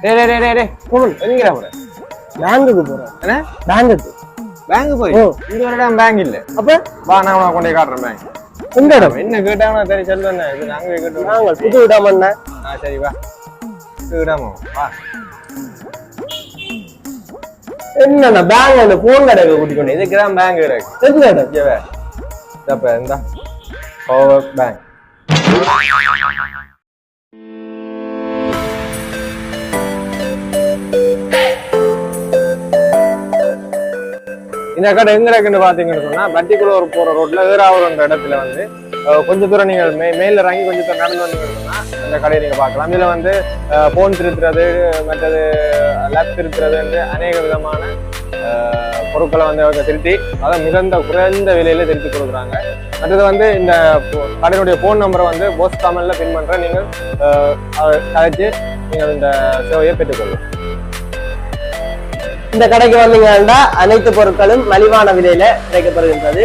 டேய் டேய் டேய் டேய் போன் எங்கடா போற? பேங்குக்கு போறேன். என்ன? பேங்குக்கு. பேங்க் போய்? இந்த வருடம் பேங்க் இல்ல. அப்ப வா நான் உனக்கு கொண்டே காட்டுறேன் பேங்க். எந்த இடம்? என்ன கேட்டாங்கன்னா சரி சொல்லுண்ணே. இது நாங்க கேட்டோம். நாங்கள் புது இடம் என்ன? சரி வா. புது இடமா? வா. என்னண்ணா பேங்க் அந்த போன் கடைக்கு கூட்டிட்டு வந்தேன். இதுக்கு தான் பேங்க் இருக்கு. எந்த இடம்? இங்கே இதப்ப இந்த பவர் பேங்க். இந்த கடை எங்க இருக்குன்னு பாத்தீங்கன்னு சொன்னா பட்டிக்குள்ள ஒரு போற ரோட்ல ஏறாவூர்ன்ற இடத்துல வந்து கொஞ்ச தூரம் நீங்க மேல இறங்கி கொஞ்சம் தூரம் நடந்து வந்தீங்கன்னு சொன்னா இந்த கடையை நீங்க பார்க்கலாம். இதுல வந்து போன் திருத்துறது, மற்றது லேப் திருத்துறது, அநேக விதமான பொருட்களை வந்து அவங்க திருத்தி அதை மிகுந்த குறைந்த விலையில திருத்தி கொடுக்குறாங்க. மற்றது வந்து இந்த கடையினுடைய போன் நம்பரை வந்து போஸ்ட் காமன்ல பின் பண்ற நீங்கள் கழிச்சு நீங்கள் இந்த சேவையை பெற்றுக்கொள்ளலாம். இந்த கடைக்கு வந்தீங்கன்னா அனைத்து பொருட்களும் மலிவான விலையில கிடைக்கப்படுகின்றது.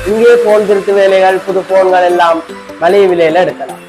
இங்கே போன் திருத்து வேலைகள், புது போன்கள் எல்லாம் மலிவு விலையில எடுக்கலாம்.